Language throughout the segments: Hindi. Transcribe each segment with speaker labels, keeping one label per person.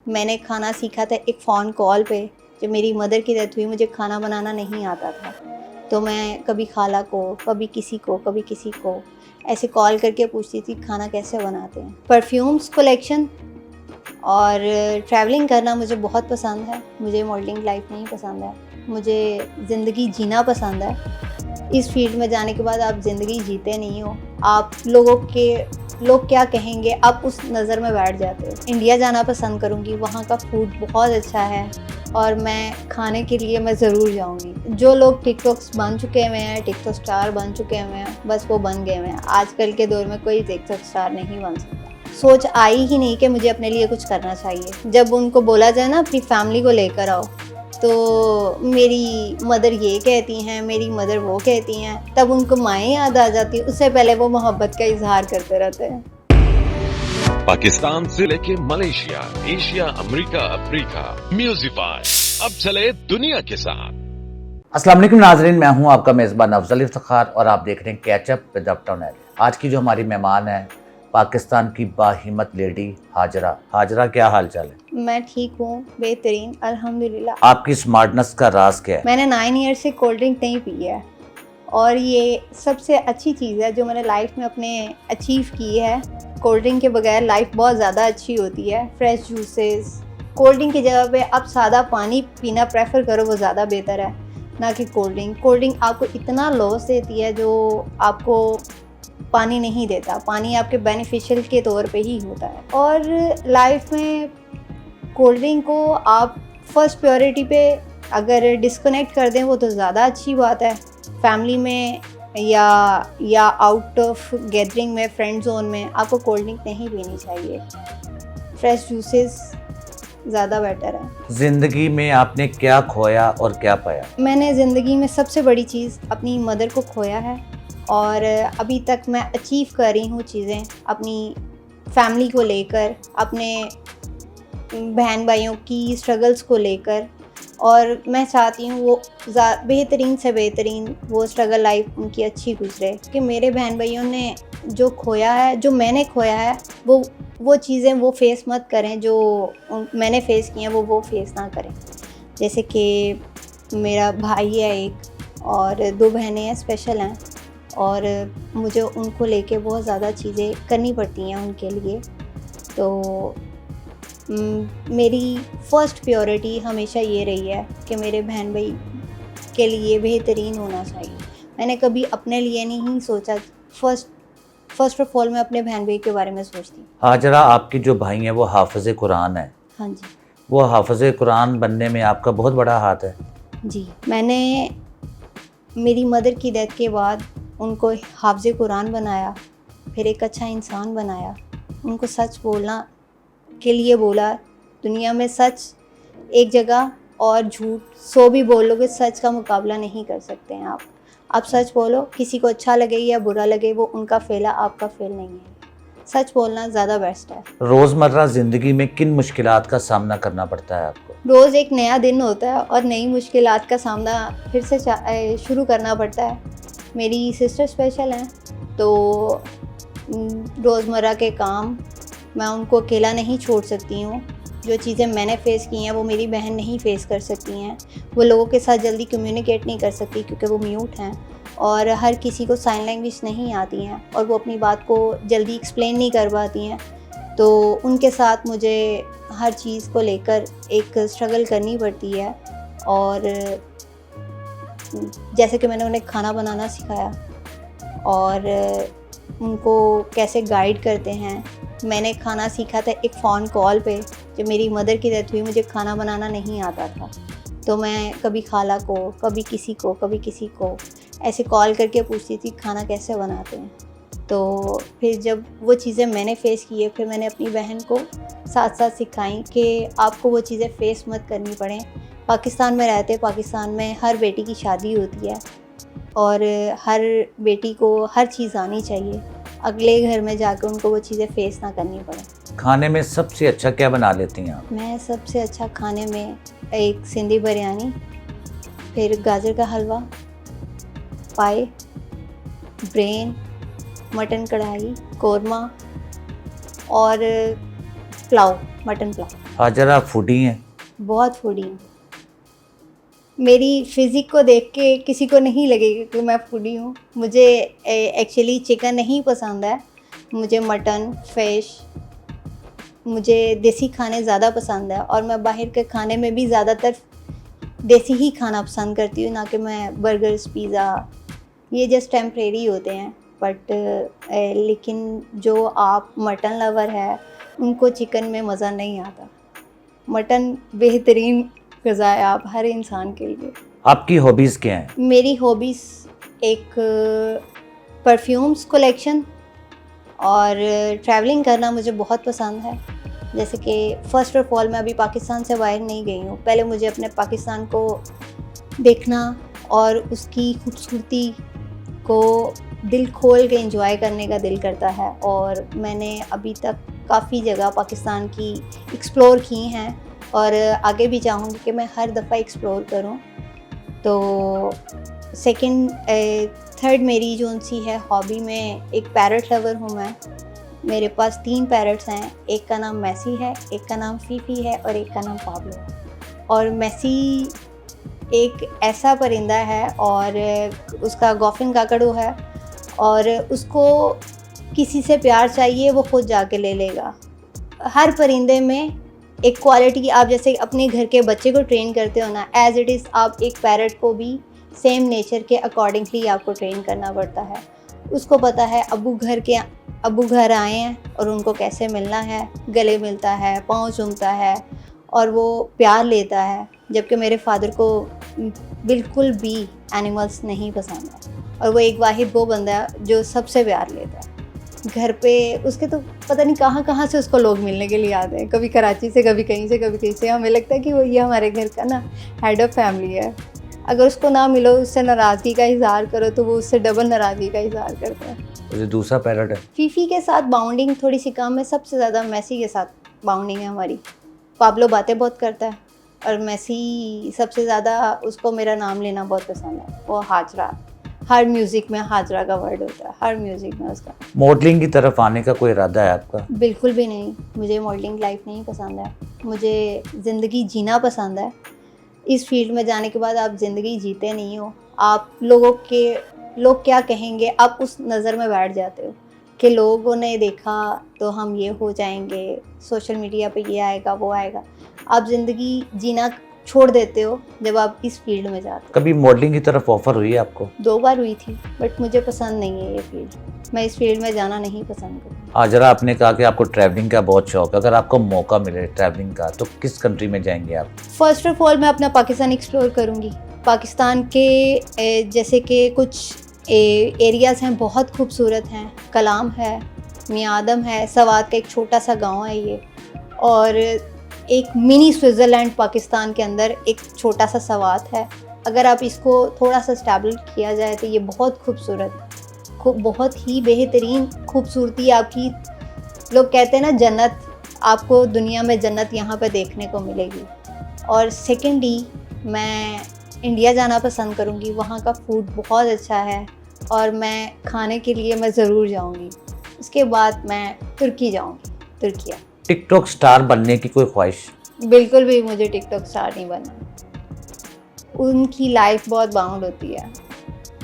Speaker 1: मैंने खाना सीखा था एक फ़ोन कॉल पे। जब मेरी मदर की डेथ हुई मुझे खाना बनाना नहीं आता था, तो मैं कभी खाला को, कभी किसी को ऐसे कॉल करके पूछती थी खाना कैसे बनाते हैं। परफ्यूम्स कलेक्शन और ट्रैवलिंग करना मुझे बहुत पसंद है। मुझे मॉडलिंग लाइफ नहीं पसंद है, मुझे ज़िंदगी जीना पसंद है। इस फील्ड में जाने के बाद आप ज़िंदगी जीते नहीं हो, आप लोग क्या कहेंगे आप उस नज़र में बैठ जाते हो। इंडिया जाना पसंद करूँगी, वहाँ का फूड बहुत अच्छा है और मैं खाने के लिए मैं ज़रूर जाऊँगी। जो लोग टिकटॉक्स बन चुके हुए हैं, टिकटॉक स्टार बन चुके हुए हैं, बस वो बन गए हुए हैं। आजकल के दौर में कोई टिकटॉक स्टार नहीं बन सकता। सोच आई ही नहीं कि मुझे अपने लिए कुछ करना चाहिए। जब उनको बोला जाए ना अपनी फैमिली को लेकर आओ, तो मेरी मदर ये कहती हैं, मेरी मदर वो कहती हैं, तब उनको माएँ याद आ जाती हैं। उससे पहले वो मोहब्बत का इजहार करते रहते हैं।
Speaker 2: पाकिस्तान से लेके मलेशिया, एशिया, अमेरिका, अफ्रीका, म्यूजिफाई अब चले दुनिया के साथ।
Speaker 3: अस्सलाम वालेकुम नाजरीन, मैं हूं आपका मेज़बान अफजल इफ्तिखार और आप देख रहे हैं कैचअप विद अपटाउन एड। आज की जो हमारी मेहमान है पाकिस्तान की बाहिम्मत लेडी हाजरा। हाजरा, क्या हाल चाल है?
Speaker 1: मैं ठीक हूँ, बेहतरीन, अल्हम्दुलिल्लाह।
Speaker 3: आपकी स्मार्टनेस का राज क्या है?
Speaker 1: मैंने 9 ईयर से कोल्ड ड्रिंक नहीं पी है और ये सबसे अच्छी चीज़ है जो मैंने लाइफ में अपने अचीव की है। कोल्ड ड्रिंक के बगैर लाइफ बहुत ज़्यादा अच्छी होती है। फ्रेश जूसेस, कोल्ड ड्रिंक की जगह पे आप सादा पानी पीना प्रेफर करो, वो ज़्यादा बेहतर है ना कि कोल्ड ड्रिंक। कोल्ड ड्रिंक आपको इतना लॉस देती है जो आपको पानी नहीं देता। पानी आपके बेनिफिशियल के तौर पे ही होता है। और लाइफ में कोल्ड ड्रिंक को आप फर्स्ट प्रायोरिटी पे अगर डिस्कनेक्ट कर दें वो तो ज़्यादा अच्छी बात है। फैमिली में या आउट ऑफ गैदरिंग में, फ्रेंड जोन में आपको कोल्ड ड्रिंक नहीं पीनी चाहिए। फ्रेश जूसेस ज़्यादा बेटर है।
Speaker 3: जिंदगी में आपने क्या खोया और क्या पाया?
Speaker 1: मैंने ज़िंदगी में सबसे बड़ी चीज़ अपनी मदर को खोया है और अभी तक मैं अचीव कर रही हूँ चीज़ें अपनी फैमिली को लेकर, अपने बहन भाइयों की स्ट्रगल्स को लेकर। और मैं चाहती हूँ वो बेहतरीन से बेहतरीन वो स्ट्रगल लाइफ उनकी अच्छी गुजरे कि मेरे बहन भाइयों ने जो खोया है, जो मैंने खोया है, वो चीज़ें वो फेस मत करें जो मैंने फ़ेस की हैं, वो फेस ना करें। जैसे कि मेरा भाई है एक और 2 बहनें हैं, स्पेशल हैं और मुझे उनको लेके बहुत ज़्यादा चीज़ें करनी पड़ती हैं उनके लिए। तो मेरी फ़र्स्ट प्रायोरिटी हमेशा ये रही है कि मेरे बहन भाई के लिए बेहतरीन होना चाहिए। मैंने कभी अपने लिए नहीं सोचा। फर्स्ट ऑफ ऑल मैं अपने बहन भाई के बारे में सोचती हूँ।
Speaker 3: हाजरा, आपकी जो भाई हैं वो हाफिज़ कुरान है।
Speaker 1: हाँ जी।
Speaker 3: वो हाफिज़ कुरान बनने में आपका बहुत बड़ा हाथ है।
Speaker 1: जी, मैंने मेरी मदर की डेथ के बाद उनको हाफिज़ कुरान बनाया, फिर एक अच्छा इंसान बनाया। उनको सच बोलना के लिए बोला। दुनिया में सच एक जगह और झूठ 100 भी बोलोगे, सच का मुकाबला नहीं कर सकते हैं आप सच बोलो, किसी को अच्छा लगे या बुरा लगे वो उनका फेल है, आपका फेल नहीं है। सच बोलना ज़्यादा बेस्ट है।
Speaker 3: रोज़मर्रा ज़िंदगी में किन मुश्किलात का सामना करना पड़ता है आपको?
Speaker 1: रोज़ एक नया दिन होता है और नई मुश्किलात का सामना फिर से शुरू करना पड़ता है। मेरी सिस्टर स्पेशल हैं तो रोज़मर्रा के काम मैं उनको अकेला नहीं छोड़ सकती हूँ। जो चीज़ें मैंने फ़ेस की हैं वो मेरी बहन नहीं फ़ेस कर सकती हैं। वो लोगों के साथ जल्दी कम्युनिकेट नहीं कर सकती क्योंकि वो म्यूट हैं और हर किसी को साइन लैंग्वेज नहीं आती हैं और वो अपनी बात को जल्दी एक्सप्लेन नहीं कर पाती हैं। तो उनके साथ मुझे हर चीज़ को लेकर एक स्ट्रगल करनी पड़ती है। और जैसे कि मैंने उन्हें खाना बनाना सिखाया और उनको कैसे गाइड करते हैं। मैंने खाना सीखा था एक फ़ोन कॉल पे। जब मेरी मदर की डेथ हुई मुझे खाना बनाना नहीं आता था, तो मैं कभी खाला को, कभी किसी को ऐसे कॉल करके पूछती थी खाना कैसे बनाते हैं। तो फिर जब वो चीज़ें मैंने फ़ेस की है, फिर मैंने अपनी बहन को साथ साथ सिखाई कि आपको वो चीज़ें फ़ेस मत करनी पड़ें। पाकिस्तान में रहते, पाकिस्तान में हर बेटी की शादी होती है और हर बेटी को हर चीज़ आनी चाहिए, अगले घर में जाकर उनको वो चीज़ें फ़ेस ना करनी पड़े।
Speaker 3: खाने में सबसे अच्छा क्या बना लेती हैं आप?
Speaker 1: मैं सबसे अच्छा खाने में एक सिंधी बिरयानी, फिर गाजर का हलवा, पाए, ब्रेन, मटन कढ़ाई, कोरमा और पुलाव, मटन पुलाव।
Speaker 3: हाजरा आप फूडी हैं?
Speaker 1: बहुत फूडी हूँ। मेरी फिज़िक को देख के किसी को नहीं लगेगा कि मैं फूडी हूँ। मुझे एक्चुअली चिकन नहीं पसंद है, मुझे मटन, फ़िश, मुझे देसी खाने ज़्यादा पसंद है और मैं बाहर के खाने में भी ज़्यादातर देसी ही खाना पसंद करती हूँ, ना कि मैं बर्गर्स, पिज़्ज़ा, ये जस्ट टेम्परेरी होते हैं। बट लेकिन जो आप मटन लवर है उनको चिकन में मज़ा नहीं आता। मटन बेहतरीन ग़िज़ा है आप हर इंसान के लिए।
Speaker 3: आपकी हॉबीज़ क्या हैं?
Speaker 1: मेरी हॉबीज़ एक परफ्यूम्स कलेक्शन और ट्रैवलिंग करना मुझे बहुत पसंद है। जैसे कि फ़र्स्ट ऑफ ऑल मैं अभी पाकिस्तान से बाहर नहीं गई हूँ। पहले मुझे अपने पाकिस्तान को देखना और उसकी खूबसूरती को दिल खोल के एंजॉय करने का दिल करता है और मैंने अभी तक काफ़ी जगह पाकिस्तान की एक्सप्लोर की हैं और आगे भी चाहूँगी कि मैं हर दफ़ा एक्सप्लोर करूँ। तो थर्ड मेरी जो सी है हॉबी में, एक पैरट लवर हूँ मैं। मेरे पास 3 पैरट्स हैं, एक का नाम मैसी है, एक का नाम फीफी है और एक का नाम पाब्लो है। और मैसी एक ऐसा परिंदा है और उसका गॉफिन काकड़ो है और उसको किसी से प्यार चाहिए वो खुद जाके ले लेगा। हर परिंदे में एक क्वालिटी, आप जैसे अपने घर के बच्चे को ट्रेन करते हो ना, एज़ इट इज़ आप एक पैरट को भी सेम नेचर के अकॉर्डिंगली आपको ट्रेन करना पड़ता है। उसको पता है अब्बू घर आए हैं और उनको कैसे मिलना है, गले मिलता है, पाँव चूमता है और वो प्यार लेता है। जबकि मेरे फादर को बिल्कुल भी एनिमल्स नहीं पसंद है और वो एक वाहिद वो बंदा है जो सबसे प्यार लेता है। घर पे उसके तो पता नहीं कहाँ से उसको लोग मिलने के लिए आते हैं, कभी कराची से, कभी कहीं से, कभी कहीं से। हमें लगता है कि वो ये हमारे घर का ना हेड ऑफ़ फैमिली है। अगर उसको ना मिलो, उससे नाराज़गी का इज़हार करो तो वो उससे डबल नाराज़गी का इज़हार करता है।
Speaker 3: जो दूसरा पैरट है?
Speaker 1: फीफी के साथ बाउंडिंग थोड़ी सी कम है, सबसे ज़्यादा मैसी के साथ बाउंडिंग है हमारी। पाब्लो बातें बहुत करता है और मैसी सबसे ज़्यादा, उसको मेरा नाम लेना बहुत पसंद है। वो हाजरा, हर म्यूज़िक में हाजरा का वर्ड होता है, हर म्यूज़िक में उसका।
Speaker 3: मॉडलिंग की तरफ आने का कोई इरादा है आपका?
Speaker 1: बिल्कुल भी नहीं, मुझे मॉडलिंग लाइफ नहीं पसंद है। मुझे ज़िंदगी जीना पसंद है। इस फील्ड में जाने के बाद आप ज़िंदगी जीते नहीं हो। आप लोग क्या कहेंगे, आप उस नज़र में बैठ जाते हो कि लोगों ने देखा तो हम ये हो जाएंगे, सोशल मीडिया पे ये आएगा, वो आएगा। आप ज़िंदगी जीना छोड़ देते हो जब आप इस फील्ड में जाते हो।
Speaker 3: कभी मॉडलिंग की तरफ ऑफर हुई है आपको?
Speaker 1: 2 बार हुई थी, बट मुझे पसंद नहीं है ये फील्ड। मैं इस फील्ड में जाना नहीं पसंद करती।
Speaker 3: हाजरा, आपने कहा कि आपको ट्रैवलिंग का बहुत शौक है। अगर आपको मौका मिले ट्रैवलिंग का तो किस कंट्री में जाएंगे आप?
Speaker 1: फ़र्स्ट ऑफ ऑल मैं अपना पाकिस्तान एक्सप्लोर करूँगी। पाकिस्तान के जैसे कि कुछ एरियाज़ हैं, बहुत खूबसूरत हैं। कलाम है, मियां आदम है, सवात का एक छोटा सा गांव है ये, और एक मिनी स्विट्ज़रलैंड पाकिस्तान के अंदर एक छोटा सा सवात है। अगर आप इसको थोड़ा सा स्टैब्लिश किया जाए तो ये बहुत खूबसूरत, बहुत ही बेहतरीन खूबसूरती आपकी, लोग कहते हैं ना जन्नत, आपको दुनिया में जन्नत यहाँ पे देखने को मिलेगी। और सेकेंडली मैं इंडिया जाना पसंद करूँगी। वहाँ का फूड बहुत अच्छा है और मैं खाने के लिए मैं ज़रूर जाऊँगी। उसके बाद मैं तुर्की जाऊँगी, तुर्किया।
Speaker 3: टिकटॉक स्टार बनने की कोई ख्वाहिश?
Speaker 1: बिल्कुल भी मुझे टिकटॉक स्टार नहीं बनना। उनकी लाइफ बहुत बाउंड होती है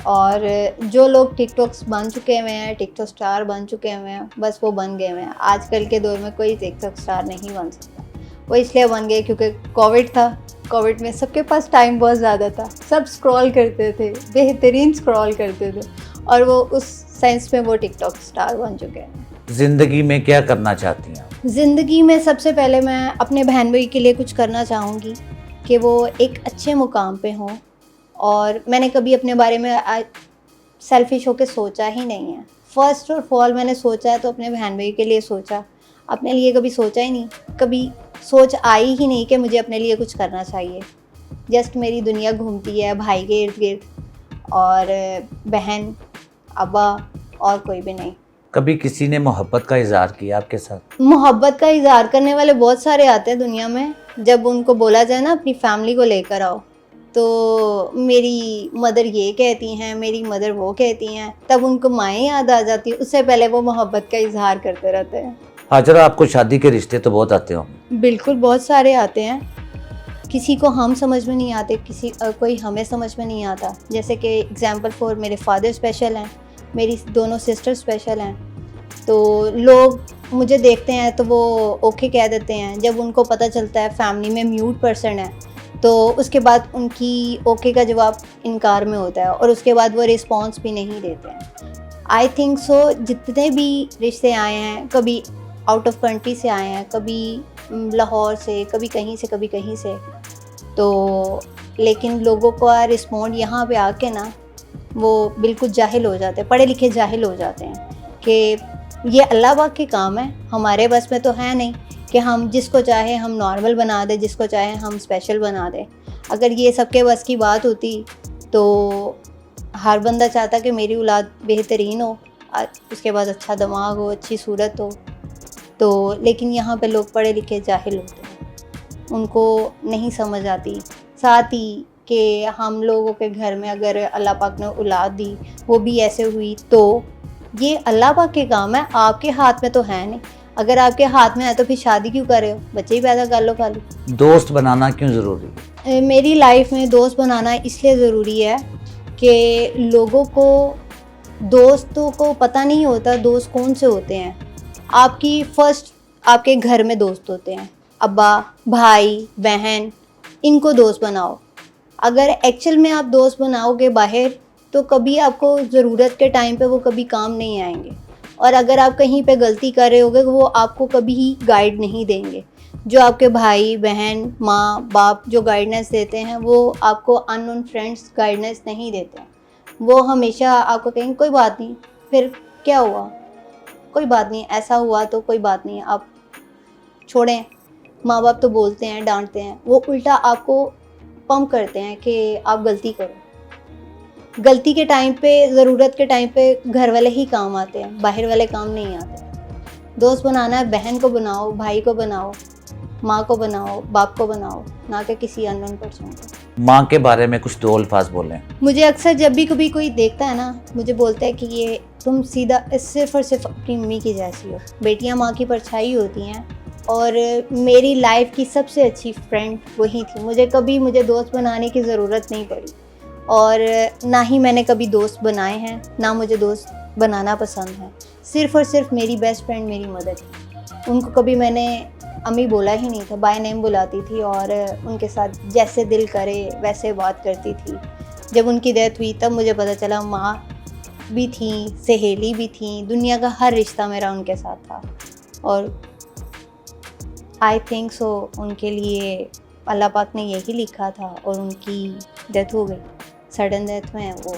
Speaker 1: और जो लोग टिकटॉक्स बन चुके हुए हैं, टिकटॉक स्टार बन चुके हुए हैं, बस वो बन गए हुए हैं। आजकल के दौर में कोई टिकटॉक स्टार नहीं बन सकता। वो इसलिए बन गए क्योंकि कोविड था। कोविड में सबके पास टाइम बहुत ज़्यादा था, सब स्क्रॉल करते थे, बेहतरीन स्क्रॉल करते थे और वो उस सेंस में वो टिकटॉक स्टार बन चुके हैं।
Speaker 3: ज़िंदगी में क्या करना चाहती हैं आप?
Speaker 1: ज़िंदगी में सबसे पहले मैं अपने बहन भाई के लिए कुछ करना चाहूँगी कि वो एक अच्छे मुकाम पे हों। और मैंने कभी अपने बारे में सेल्फिश होकर सोचा ही नहीं है। फ़र्स्ट ऑफ ऑल मैंने सोचा है तो अपने बहन भाई के लिए सोचा, अपने लिए कभी सोचा ही नहीं। कभी सोच आई ही नहीं कि मुझे अपने लिए कुछ करना चाहिए। जस्ट मेरी दुनिया घूमती है भाई के इर्द गिर्द और बहन, अब्बा, और कोई भी नहीं।
Speaker 3: कभी किसी ने मोहब्बत का इजहार किया आपके साथ?
Speaker 1: मोहब्बत का इजहार करने वाले बहुत सारे आते हैं दुनिया में। जब उनको बोला जाए ना अपनी फैमिली को लेकर आओ, तो मेरी मदर ये कहती हैं, मेरी मदर वो कहती हैं, तब उनको माएँ याद आ जाती है। उससे पहले वो मोहब्बत का इजहार करते रहते हैं।
Speaker 3: हाजरा, आपको शादी के रिश्ते तो बहुत आते होंगे।
Speaker 1: बिल्कुल, बहुत सारे आते हैं। किसी को हम समझ में नहीं आते, कोई हमें समझ में नहीं आता। जैसे कि एग्जांपल फॉर मेरे फादर स्पेशल हैं, मेरी दोनों सिस्टर स्पेशल हैं। तो लोग मुझे देखते हैं तो वो ओके कह देते हैं। जब उनको पता चलता है फैमिली में म्यूट पर्सन है, तो उसके बाद उनकी ओके का जवाब इनकार में होता है और उसके बाद वो रिस्पॉन्स भी नहीं देते हैं। आई थिंक सो जितने भी रिश्ते आए हैं, कभी आउट ऑफ कंट्री से आए हैं, कभी लाहौर से, कभी कहीं से, तो लेकिन लोगों का रिस्पॉन्ड यहाँ पे आके ना वो बिल्कुल जाहिल हो जाते हैं, पढ़े लिखे जाहिल हो जाते हैं कि ये अल्लाह पाक के काम है, हमारे बस में तो है नहीं कि हम जिसको चाहे हम नॉर्मल बना दें, जिसको चाहे हम स्पेशल बना दें। अगर ये सबके बस की बात होती तो हर बंदा चाहता कि मेरी औलाद बेहतरीन हो, उसके बाद अच्छा दिमाग हो, अच्छी सूरत हो। तो लेकिन यहाँ पे लोग पढ़े लिखे जाहिल होते हैं, उनको नहीं समझ आती। साथ ही कि हम लोगों के घर में अगर अल्लाह पाक ने औलाद दी, वो भी ऐसे हुई, तो ये अल्लाह पाक के काम है, आपके हाथ में तो है नहीं। अगर आपके हाथ में है तो फिर शादी क्यों कर रहे हो, बच्चे ही पैदा कर लो खाली।
Speaker 3: दोस्त बनाना क्यों ज़रूरी है?
Speaker 1: मेरी लाइफ में दोस्त बनाना इसलिए ज़रूरी है कि लोगों को, दोस्तों को पता नहीं होता दोस्त कौन से होते हैं। आपकी फर्स्ट आपके घर में दोस्त होते हैं, अब्बा, भाई, बहन, इनको दोस्त बनाओ। अगर एक्चुअल में आप दोस्त बनाओगे बाहर, तो कभी आपको ज़रूरत के टाइम पे वो कभी काम नहीं आएंगे। और अगर आप कहीं पे गलती कर रहे होगे, वो आपको कभी ही गाइड नहीं देंगे। जो आपके भाई, बहन, माँ, बाप जो गाइडेंस देते हैं, वो आपको अननोन फ्रेंड्स गाइडेंस नहीं देते हैं। वो हमेशा आपको कहेंगे कोई बात नहीं, फिर क्या हुआ, कोई बात नहीं, ऐसा हुआ तो कोई बात नहीं, आप छोड़ें। माँ बाप तो बोलते हैं, डांटते हैं, वो उल्टा आपको पंप करते हैं कि आप गलती करो। गलती के टाइम पे, ज़रूरत के टाइम पे घर वाले ही काम आते हैं, बाहर वाले काम नहीं आते। दोस्त बनाना है, बहन को बनाओ, भाई को बनाओ, माँ को बनाओ, बाप को बनाओ, ना कि किसी अननोन पर्सन को।
Speaker 3: माँ के बारे में कुछ दो अल्फाज बोलें।
Speaker 1: मुझे अक्सर जब भी कभी कोई देखता है ना, मुझे बोलता है कि ये तुम सीधा सिर्फ और सिर्फ अपनी मम्मी की जैसी हो। बेटियाँ माँ की परछाई होती हैं, और मेरी लाइफ की सबसे अच्छी फ्रेंड वही थी। मुझे दोस्त बनाने की ज़रूरत नहीं पड़ी, और ना ही मैंने कभी दोस्त बनाए हैं, ना मुझे दोस्त बनाना पसंद है। सिर्फ़ और सिर्फ मेरी बेस्ट फ्रेंड मेरी मदर थी। उनको कभी मैंने अम्मी बोला ही नहीं था, बाय नेम बुलाती थी, और उनके साथ जैसे दिल करे वैसे बात करती थी। जब उनकी डेथ हुई तब मुझे पता चला माँ भी थी, सहेली भी थी, दुनिया का हर रिश्ता मेरा उनके साथ था। और आई थिंक सो उनके लिए अल्लाह पाक ने यही लिखा था, और उनकी डेथ हो गई, सडन डेथ में वो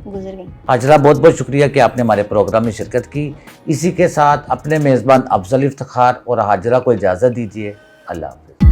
Speaker 1: गुजर गई।
Speaker 3: हाजरा, बहुत बहुत शुक्रिया कि आपने हमारे प्रोग्राम में शिरकत की। इसी के साथ अपने मेज़बान अफजल इफ्तिखार और हाजरा को इजाज़त दीजिए। अल्लाह हाफ़िज़।